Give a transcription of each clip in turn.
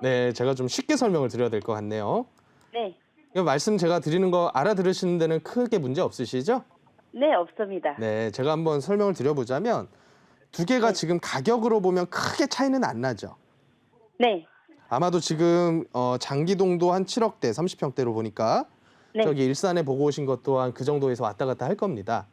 네, 제가 좀 쉽게 설명을 드려야 될 것 같네요. 네. 이 말씀 제가 드리는 거 알아들으시는 데는 크게 문제 없으시죠? 네, 없습니다. 네, 제가 한번 설명을 드려보자면 두 개가 네. 지금 가격으로 보면 크게 차이는 안 나죠. 네. 아마도 지금 장기동도 한 7억대, 30평대로 보니까 네. 저기 일산에 보고 오신 것 또한 그 정도에서 왔다 갔다 할 겁니다.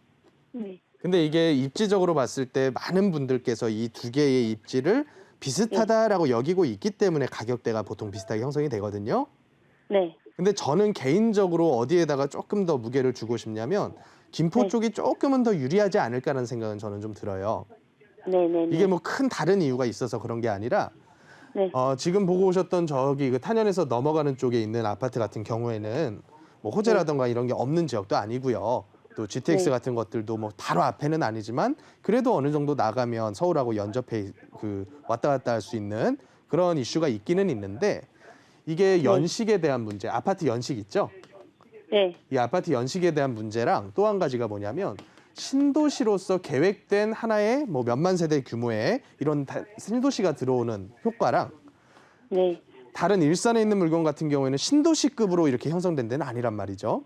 네. 근데 이게 입지적으로 봤을 때 많은 분들께서 이 두 개의 입지를 비슷하다라고 여기고 있기 때문에 가격대가 보통 비슷하게 형성이 되거든요. 네. 근데 저는 개인적으로 어디에다가 조금 더 무게를 주고 싶냐면 김포 네. 쪽이 조금은 더 유리하지 않을까라는 생각은 저는 좀 들어요. 네. 네. 이게 뭐 큰 다른 이유가 있어서 그런 게 아니라 네. 지금 보고 오셨던 저기 그 탄현에서 넘어가는 쪽에 있는 아파트 같은 경우에는 뭐 호재라던가 이런 게 없는 지역도 아니고요. 또 GTX 네. 같은 것들도 뭐 바로 앞에는 아니지만 그래도 어느 정도 나가면 서울하고 연접해 그 왔다 갔다 할 수 있는 그런 이슈가 있기는 있는데 이게 연식에 대한 문제, 아파트 연식 있죠? 네. 이 아파트 연식에 대한 문제랑 또 한 가지가 뭐냐면 신도시로서 계획된 하나의 뭐 몇만 세대 규모의 이런 신도시가 들어오는 효과랑 네. 다른 일산에 있는 물건 같은 경우에는 신도시급으로 이렇게 형성된 데는 아니란 말이죠.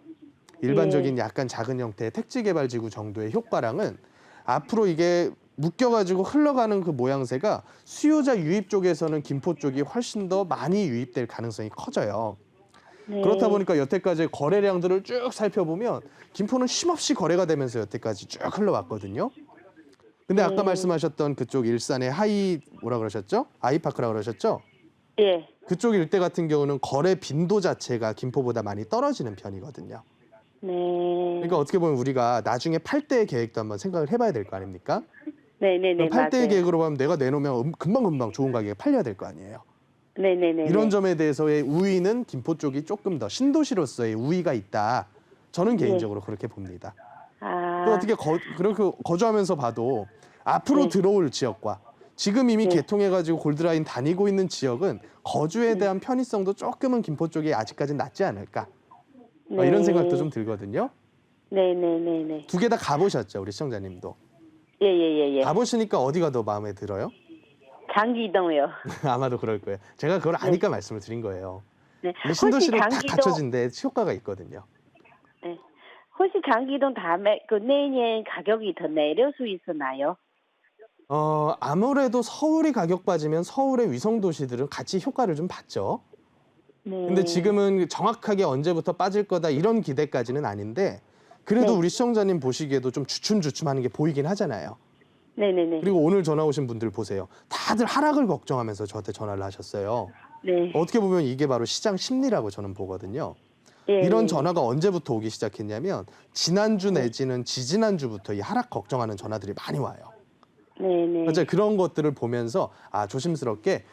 일반적인 약간 작은 형태의 택지개발지구 정도의 효과랑은 앞으로 이게 묶여가지고 흘러가는 그 모양새가 수요자 유입 쪽에서는 김포 쪽이 훨씬 더 많이 유입될 가능성이 커져요. 네. 그렇다 보니까 여태까지 거래량들을 쭉 살펴보면 김포는 쉼없이 거래가 되면서 여태까지 쭉 흘러왔거든요. 근데 아까 말씀하셨던 그쪽 일산의 뭐라 그러셨죠? 아이파크라 그러셨죠? 예. 그쪽 일대 같은 경우는 거래 빈도 자체가 김포보다 많이 떨어지는 편이거든요. 네. 그러니까 어떻게 보면 우리가 나중에 팔 때의 계획도 한번 생각을 해봐야 될 거 아닙니까? 네. 네. 네. 팔 때의 맞아요. 계획으로 하면 내가 내놓으면 금방금방 좋은 가격에 팔려야 될 거 아니에요. 네. 네. 네. 이런 점에 대해서의 우위는 김포 쪽이 조금 더 신도시로서의 우위가 있다. 저는 개인적으로 그렇게 봅니다. 또 어떻게 그렇게 거주하면서 봐도 앞으로 네. 들어올 지역과 지금 이미 네. 개통해가지고 골드라인 다니고 있는 지역은 거주에 대한 편의성도 조금은 김포 쪽이 아직까지는 낮지 않을까. 이런 생각도 좀 들거든요. 네. 네. 네. 네. 두 개 다 가보셨죠, 우리 시청자님도. 예. 예. 예. 예. 가보시니까 어디가 더 마음에 들어요? 장기동이요. 아마도 그럴 거예요. 제가 그걸 아니까 말씀을 드린 거예요. 네. 이게 신도시로 딱 장기동. 갖춰진 데 효과가 있거든요. 네. 혹시 장기동 다음에 그 내년 가격이 더 내릴 수 있었나요? 아무래도 서울이 가격 빠지면 서울의 위성 도시들은 같이 효과를 좀 받죠. 네. 근데 지금은 정확하게 언제부터 빠질 거다 이런 기대까지는 아닌데 그래도 네. 우리 시청자님 보시기에도 좀 주춤주춤하는 게 보이긴 하잖아요. 네. 네. 네. 그리고 오늘 전화 오신 분들 보세요. 다들 하락을 걱정하면서 저한테 전화를 하셨어요. 네. 어떻게 보면 이게 바로 시장 심리라고 저는 보거든요. 예. 이런 전화가 언제부터 오기 시작했냐면 지난주 내지는 지지난주부터 이 하락 걱정하는 전화들이 많이 와요. 네. 네. 맞아요. 그런 것들을 보면서 조심스럽게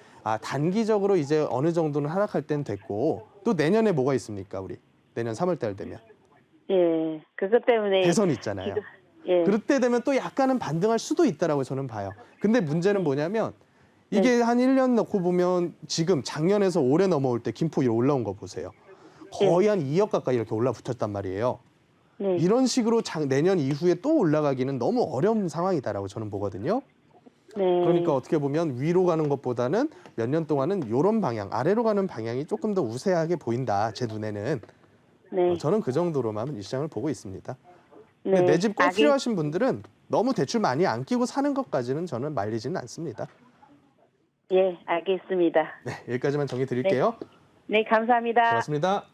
단기적으로 이제 어느 정도는 하락할 땐 됐고 또 내년에 뭐가 있습니까, 우리? 내년 3월 달 되면. 예. 그것 때문에 대선 있잖아요. 지금 예. 그럴 때 되면 또 약간은 반등할 수도 있다라고 저는 봐요. 근데 문제는 뭐냐면 이게 한 1년 놓고 보면 지금 작년에서 올해 넘어올 때 김포 위로 올라온 거 보세요. 거의 한 2억 가까이 이렇게 올라붙었단 말이에요. 네. 이런 식으로 내년 이후에 또 올라가기는 너무 어려운 상황이다라고 저는 보거든요. 네. 그러니까 어떻게 보면 위로 가는 것보다는 몇 년 동안은 이런 방향, 아래로 가는 방향이 조금 더 우세하게 보인다. 제 눈에는. 네. 저는 그 정도로만 이 시장을 보고 있습니다. 근데 네. 내 집 꼭 필요하신 분들은 너무 대출 많이 안 끼고 사는 것까지는 저는 말리지는 않습니다. 예, 알겠습니다. 네, 여기까지만 정리 드릴게요. 네, 감사합니다. 고맙습니다.